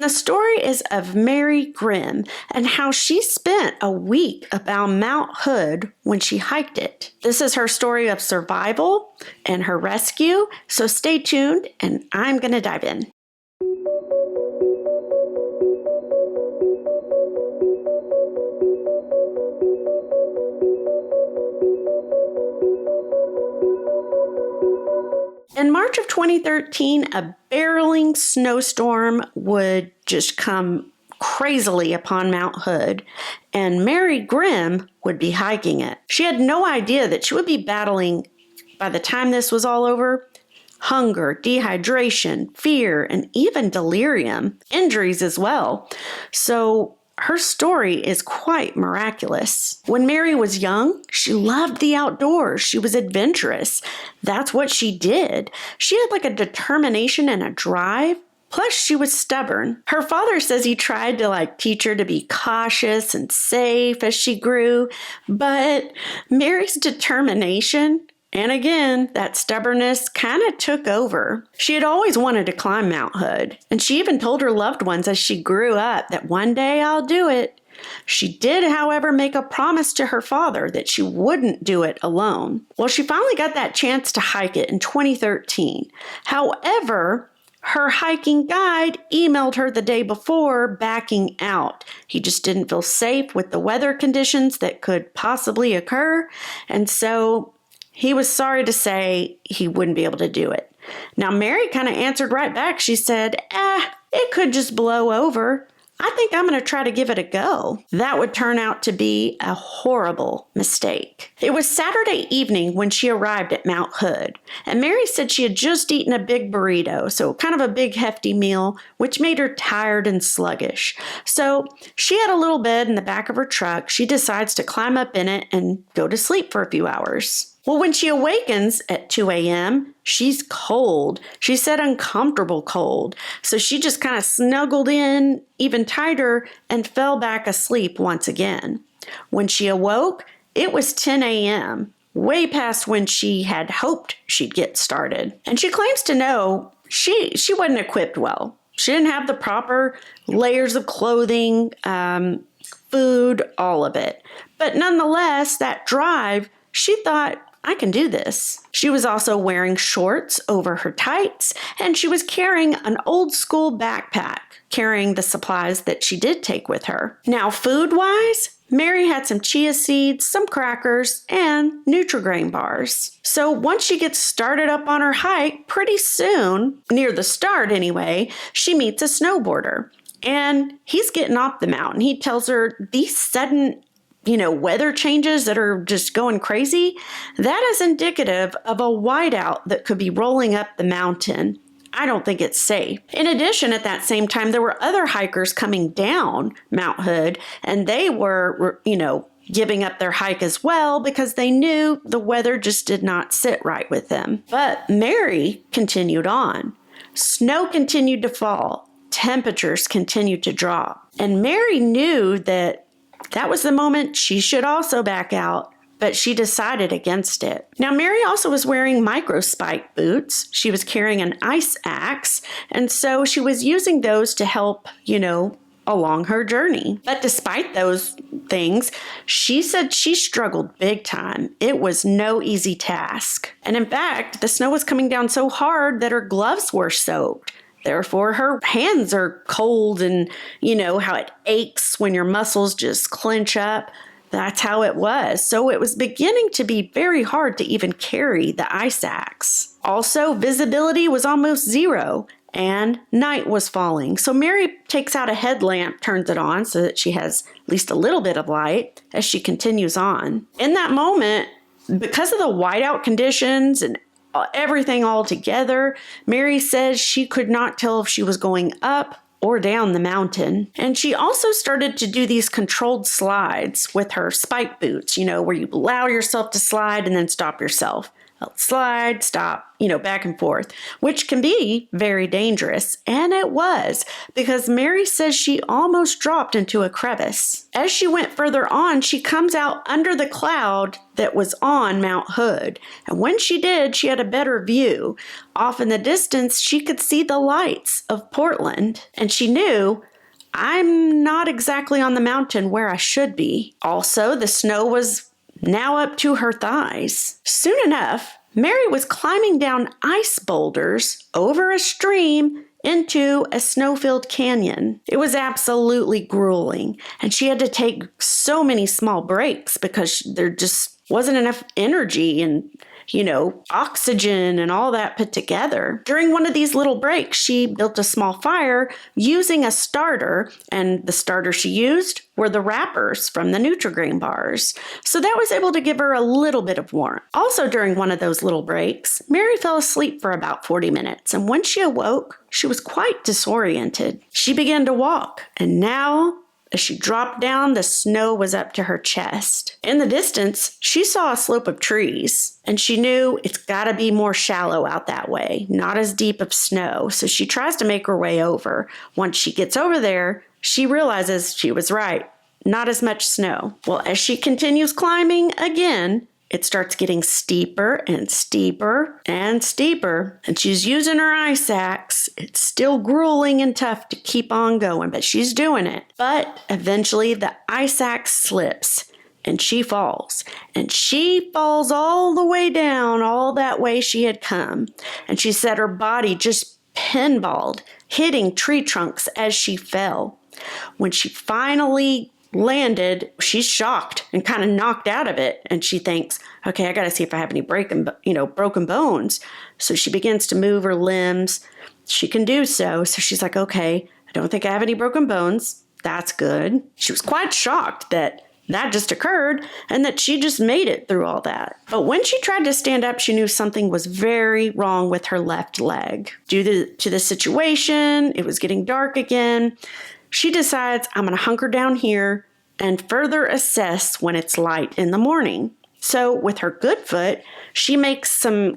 The story is of Mary Grimm and how she spent a week about Mount Hood when she hiked it. This is her story of survival and her rescue, so stay tuned and I'm going to dive in. In March of 2013, a barreling snowstorm would just come crazily upon Mount Hood, and Mary Grimm would be hiking it. She had no idea that she would be battling, by the time this was all over, hunger, dehydration, fear, and even delirium, injuries as well. So her story is quite miraculous. When Mary was young, she loved the outdoors. She was adventurous. That's what she did. She had like a determination and a drive. Plus, she was stubborn. Her father says he tried to teach her to be cautious and safe as she grew. But Mary's determination, and again, that stubbornness kind of took over. She had always wanted to climb Mount Hood, and she even told her loved ones as she grew up that one day I'll do it. She did, however, make a promise to her father that she wouldn't do it alone. Well, she finally got that chance to hike it in 2013. However, her hiking guide emailed her the day before backing out. He just didn't feel safe with the weather conditions that could possibly occur, and so he was sorry to say he wouldn't be able to do it. Now, Mary kind of answered right back. She said, it could just blow over. I think I'm going to try to give it a go. That would turn out to be a horrible mistake. It was Saturday evening when she arrived at Mount Hood, and Mary said she had just eaten a big burrito, so kind of a big hefty meal, which made her tired and sluggish. So she had a little bed in the back of her truck. She decides to climb up in it and go to sleep for a few hours. Well, when she awakens at 2 a.m., she's cold. She said uncomfortable cold. So she just kind of snuggled in even tighter and fell back asleep once again. When she awoke, it was 10 a.m., way past when she had hoped she'd get started. And she claims to know she wasn't equipped well. She didn't have the proper layers of clothing, food, all of it. But nonetheless, that drive, she thought, I can do this. She was also wearing shorts over her tights, and she was carrying an old school backpack, carrying the supplies that she did take with her. Now, food-wise, Mary had some chia seeds, some crackers, and Nutri-Grain bars. So once she gets started up on her hike, pretty soon, near the start anyway, she meets a snowboarder. And he's getting off the mountain. He tells her these sudden weather changes that are just going crazy, that is indicative of a whiteout that could be rolling up the mountain. I don't think it's safe. In addition, at that same time, there were other hikers coming down Mount Hood, and they were giving up their hike as well because they knew the weather just did not sit right with them. But Mary continued on. Snow continued to fall. Temperatures continued to drop. And Mary knew that was the moment she should also back out, but she decided against it. Now, Mary also was wearing micro-spike boots. She was carrying an ice axe, and so she was using those to help, along her journey. But despite those things, she said she struggled big time. It was no easy task. And in fact, the snow was coming down so hard that her gloves were soaked. Therefore, her hands are cold, and how it aches when your muscles just clench up. That's how it was. So it was beginning to be very hard to even carry the ice axe. Also, visibility was almost zero, and night was falling. So Mary takes out a headlamp, turns it on so that she has at least a little bit of light as she continues on. In that moment, because of the whiteout conditions and everything all together, Mary says she could not tell if she was going up or down the mountain. And she also started to do these controlled slides with her spike boots, where you allow yourself to slide and then stop yourself. slide, stop, back and forth, which can be very dangerous. And it was, because Mary says she almost dropped into a crevice. As she went further on, she comes out under the cloud that was on Mount Hood. And when she did, she had a better view. Off in the distance, she could see the lights of Portland. And she knew, I'm not exactly on the mountain where I should be. Also, the snow was now up to her thighs. Soon enough, Mary was climbing down ice boulders over a stream into a snow-filled canyon. It was absolutely grueling, and she had to take so many small breaks because there just wasn't enough energy and oxygen and all that put together. During one of these little breaks, she built a small fire using a starter, and the starter she used were the wrappers from the Nutri-Grain bars. So that was able to give her a little bit of warmth. Also, during one of those little breaks, Mary fell asleep for about 40 minutes, and when she awoke, she was quite disoriented. She began to walk, and now, as she dropped down, the snow was up to her chest. In the distance, she saw a slope of trees, and she knew it's got to be more shallow out that way, not as deep of snow. So she tries to make her way over. Once she gets over there, she realizes she was right. Not as much snow. Well, as she continues climbing again, it starts getting steeper and steeper and steeper, and she's using her ice axe. It's still grueling and tough to keep on going, but she's doing it. But eventually the ice axe slips, and she falls. And she falls all the way down, all that way she had come. And she said her body just pinballed, hitting tree trunks as she fell. When she finally landed, she's shocked and kind of knocked out of it. And she thinks, okay, I got to see if I have any broken bones. So she begins to move her limbs. She can do so. So she's like, okay, I don't think I have any broken bones. That's good. She was quite shocked that just occurred and that she just made it through all that. But when she tried to stand up, she knew something was very wrong with her left leg. Due to the situation, it was getting dark again. She decides, I'm going to hunker down here and further assess when it's light in the morning. So with her good foot, she makes some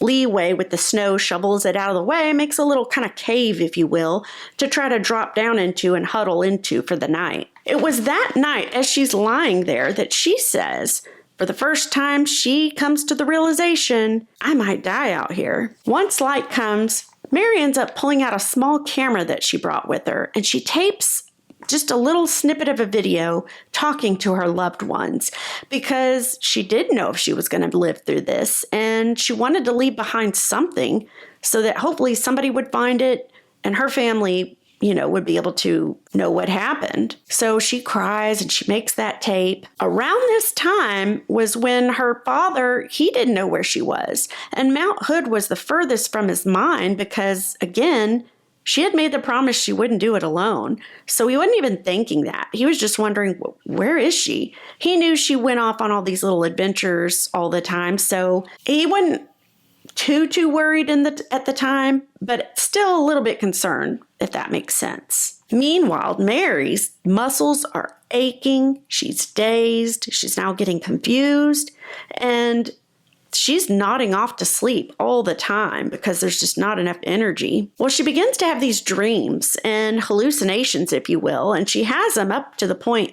leeway with the snow, shovels it out of the way, makes a little kind of cave, if you will, to try to drop down into and huddle into for the night. It was that night, as she's lying there, that she says, for the first time, she comes to the realization, I might die out here. Once light comes, Mary ends up pulling out a small camera that she brought with her, and she tapes just a little snippet of a video talking to her loved ones because she didn't know if she was going to live through this, and she wanted to leave behind something so that hopefully somebody would find it and her family would be able to know what happened. So she cries and she makes that tape. Around this time was when her father, he didn't know where she was. And Mount Hood was the furthest from his mind because, again, she had made the promise she wouldn't do it alone. So he wasn't even thinking that. He was just wondering, where is she? He knew she went off on all these little adventures all the time. So he wasn't too worried at the time, but still a little bit concerned, if that makes sense. Meanwhile, Mary's muscles are aching. She's dazed. She's now getting confused. And she's nodding off to sleep all the time because there's just not enough energy. Well, she begins to have these dreams and hallucinations, if you will, and she has them up to the point,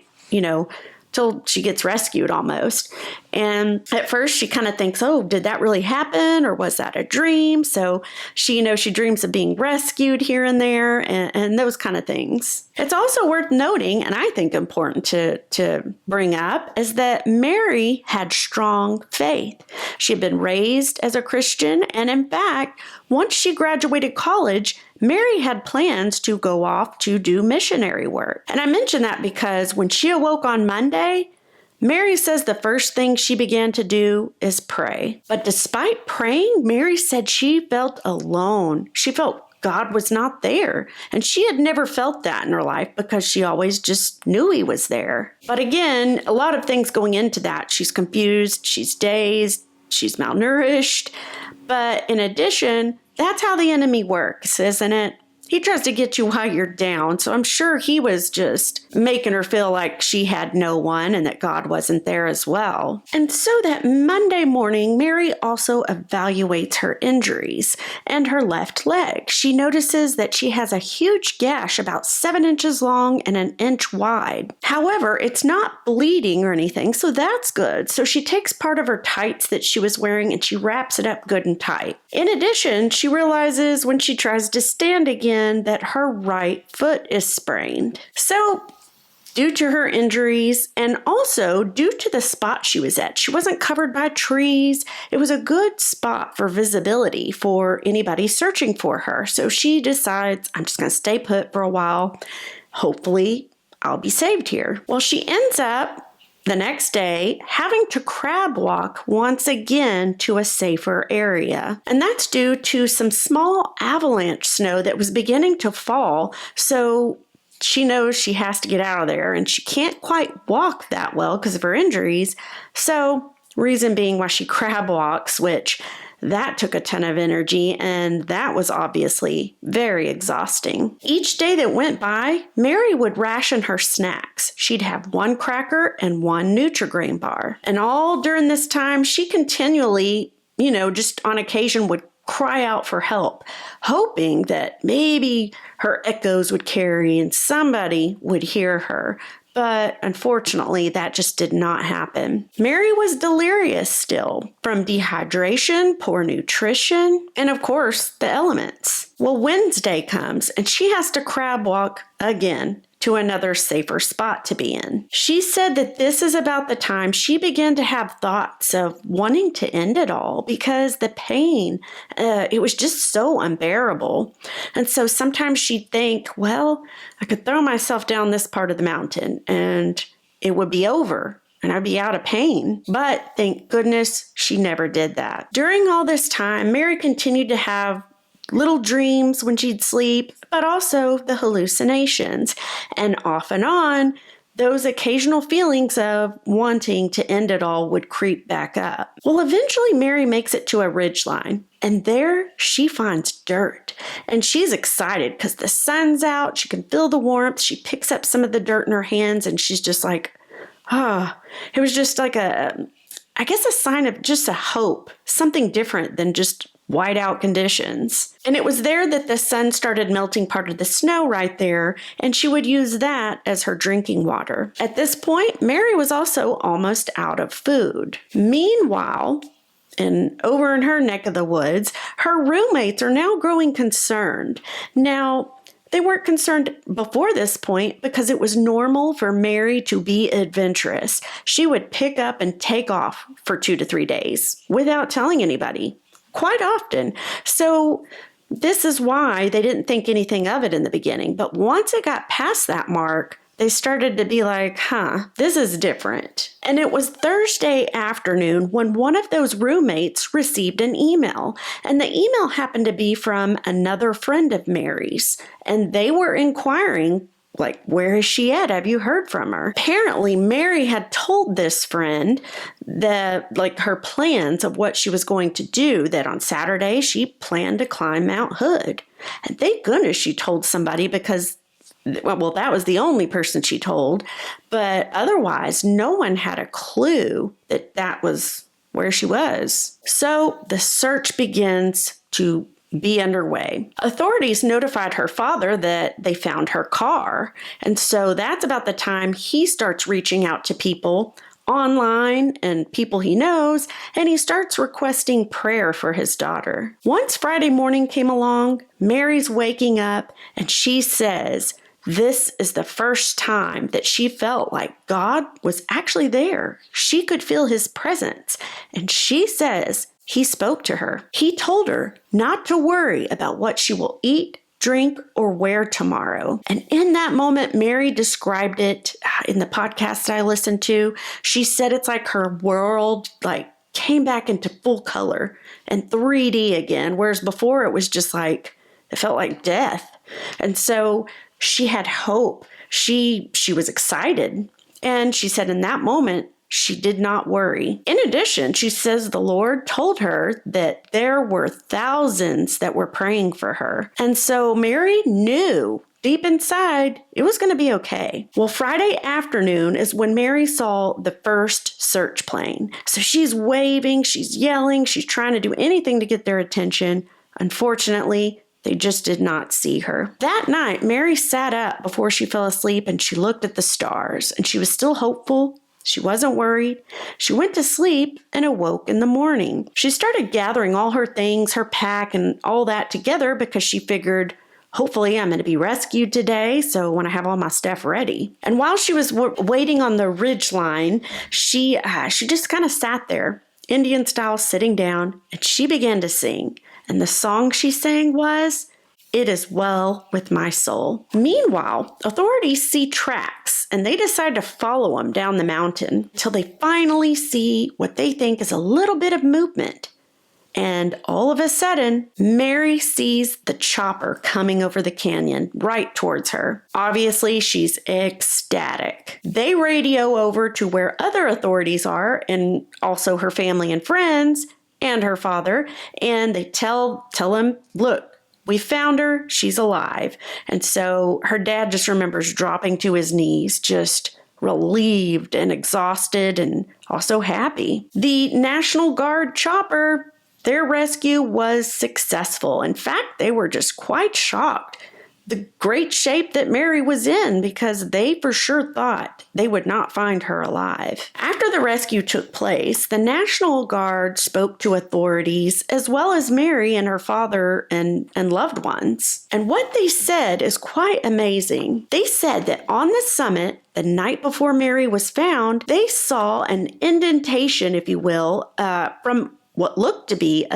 till she gets rescued almost. And at first she kind of thinks, oh, did that really happen? Or was that a dream? So she dreams of being rescued here and there and those kind of things. It's also worth noting, and I think important to bring up, is that Mary had strong faith. She had been raised as a Christian, and in fact, once she graduated college, Mary had plans to go off to do missionary work. And I mention that because when she awoke on Monday, Mary says the first thing she began to do is pray. But despite praying, Mary said she felt alone. She felt God was not there. And she had never felt that in her life because she always just knew he was there. But again, a lot of things going into that. She's confused, she's dazed, she's malnourished. But in addition, that's how the enemy works, isn't it? He tries to get you while you're down. So I'm sure he was just making her feel like she had no one and that God wasn't there as well. And so that Monday morning, Mary also evaluates her injuries and her left leg. She notices that she has a huge gash about 7 inches long and an inch wide. However, it's not bleeding or anything, so that's good. So she takes part of her tights that she was wearing and she wraps it up good and tight. In addition, she realizes when she tries to stand again that her right foot is sprained. So due to her injuries and also due to the spot she was at, she wasn't covered by trees. It was a good spot for visibility for anybody searching for her. So she decides, I'm just going to stay put for a while. Hopefully, I'll be saved here. Well, she ends up the next day having to crab walk once again to a safer area. And that's due to some small avalanche snow that was beginning to fall. So she knows she has to get out of there and she can't quite walk that well because of her injuries. So reason being why she crab walks, which that took a ton of energy and that was obviously very exhausting. Each day that went by, Mary would ration her snacks. She'd have 1 cracker and 1 Nutri-Grain bar. And all during this time, she continually, just on occasion would cry out for help, hoping that maybe her echoes would carry and somebody would hear her. But unfortunately, that just did not happen. Mary was delirious still from dehydration, poor nutrition, and of course, the elements. Well, Wednesday comes and she has to crab walk again to another safer spot to be in. She said that this is about the time she began to have thoughts of wanting to end it all because the pain, it was just so unbearable. And so sometimes she'd think, well, I could throw myself down this part of the mountain and it would be over and I'd be out of pain. But thank goodness she never did that. During all this time, Mary continued to have little dreams when she'd sleep, but also the hallucinations. And off and on, those occasional feelings of wanting to end it all would creep back up. Well, eventually Mary makes it to a ridgeline, and there she finds dirt. And she's excited because the sun's out, she can feel the warmth, she picks up some of the dirt in her hands, and she's just like, it was just like a sign of just a hope, something different than just whiteout conditions. And it was there that the sun started melting part of the snow right there, and she would use that as her drinking water. At this point, Mary was also almost out of food. Meanwhile, and over in her neck of the woods, her roommates are now growing concerned. Now, they weren't concerned before this point because it was normal for Mary to be adventurous. She would pick up and take off for 2 to 3 days without telling anybody, quite often. So this is why they didn't think anything of it in the beginning. But once it got past that mark, they started to be like, this is different. And it was Thursday afternoon when one of those roommates received an email. And the email happened to be from another friend of Mary's. And they were inquiring, like, where is she at? Have you heard from her? Apparently, Mary had told this friend her plans of what she was going to do, that on Saturday she planned to climb Mount Hood. And thank goodness she told somebody because well, that was the only person she told, but otherwise, no one had a clue that that was where she was. So the search begins to be underway. Authorities notified her father that they found her car, and so that's about the time he starts reaching out to people online and people he knows, and he starts requesting prayer for his daughter. Once Friday morning came along, Mary's waking up, and she says, this is the first time that she felt like God was actually there. She could feel his presence. And she says he spoke to her. He told her not to worry about what she will eat, drink, or wear tomorrow. And in that moment, Mary described it in the podcast that I listened to. She said it's like her world came back into full color and 3D again, whereas before it was just it felt like death. And so she had hope. She was excited. And she said in that moment, she did not worry. In addition, she says the Lord told her that there were thousands that were praying for her. And so Mary knew deep inside it was going to be okay. Well, Friday afternoon is when Mary saw the first search plane. So she's waving, she's yelling, she's trying to do anything to get their attention. Unfortunately, they just did not see her. That night, Mary sat up before she fell asleep and she looked at the stars, and she was still hopeful. She wasn't worried. She went to sleep and awoke in the morning. She started gathering all her things, her pack, and all that together because she figured, hopefully I'm going to be rescued today, so when I have all my stuff ready. And while she was waiting on the ridge line, she just kind of sat there, Indian style, sitting down, and she began to sing. And the song she sang was, "It Is Well With My Soul." Meanwhile, authorities see tracks and they decide to follow them down the mountain until they finally see what they think is a little bit of movement. And all of a sudden, Mary sees the chopper coming over the canyon right towards her. Obviously, she's ecstatic. They radio over to where other authorities are, and also her family and friends and her father, and they tell him, look, we found her, she's alive. And so her dad just remembers dropping to his knees, just relieved and exhausted and also happy. The National Guard chopper, their rescue was successful. In fact, they were just quite shocked the great shape that Mary was in, because they for sure thought they would not find her alive. After the rescue took place, the National Guard spoke to authorities as well as Mary and her father and loved ones. And what they said is quite amazing. They said that on the summit, the night before Mary was found, they saw an indentation, if you will, from what looked to be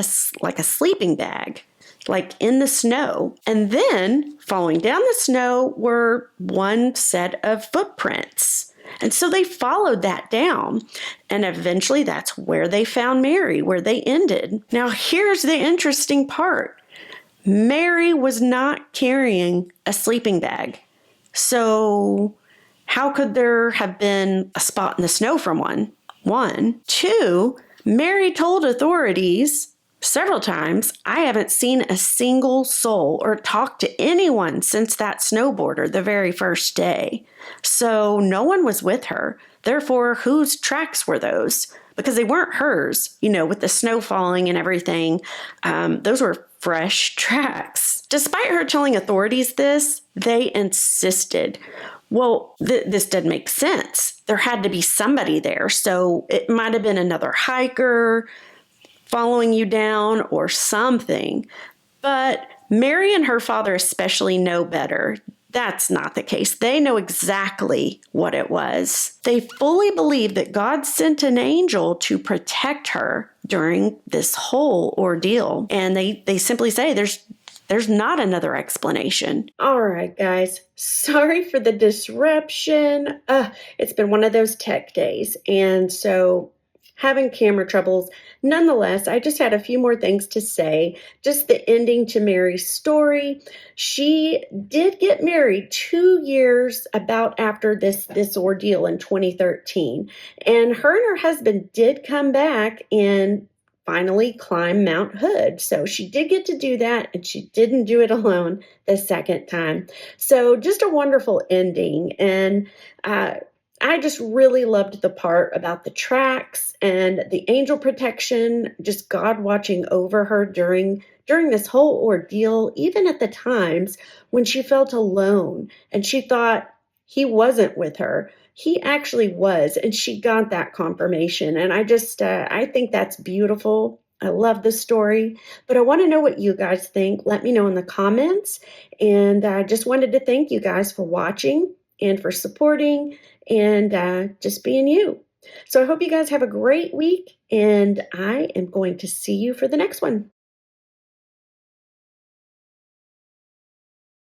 like a sleeping bag, like in the snow. And then following down the snow were one set of footprints. And so they followed that down. And eventually that's where they found Mary, where they ended. Now here's the interesting part. Mary was not carrying a sleeping bag. So how could there have been a spot in the snow from one? One. Two, Mary told authorities several times, I haven't seen a single soul or talked to anyone since that snowboarder the very first day. So no one was with her. Therefore, whose tracks were those? Because they weren't hers, with the snow falling and everything. Those were fresh tracks. Despite her telling authorities this, they insisted, well, this didn't make sense. There had to be somebody there. So it might have been another hiker following you down or something. But Mary and her father especially know better. That's not the case. They know exactly what it was. They fully believe that God sent an angel to protect her during this whole ordeal. And they simply say there's not another explanation. All right, guys. Sorry for the disruption. It's been one of those tech days. And so having camera troubles. Nonetheless, I just had a few more things to say. Just the ending to Mary's story. She did get married 2 years about after this ordeal in 2013. And her and her husband did come back and finally climb Mount Hood. So she did get to do that, and she didn't do it alone the second time. So just a wonderful ending. And I just really loved the part about the tracks and the angel protection, just God watching over her during this whole ordeal, even at the times when she felt alone and she thought he wasn't with her. He actually was, and she got that confirmation. And I think that's beautiful. I love the story, but I want to know what you guys think. Let me know in the comments. And I just wanted to thank you guys for watching and for supporting and just being you. So I hope you guys have a great week, and I am going to see you for the next one.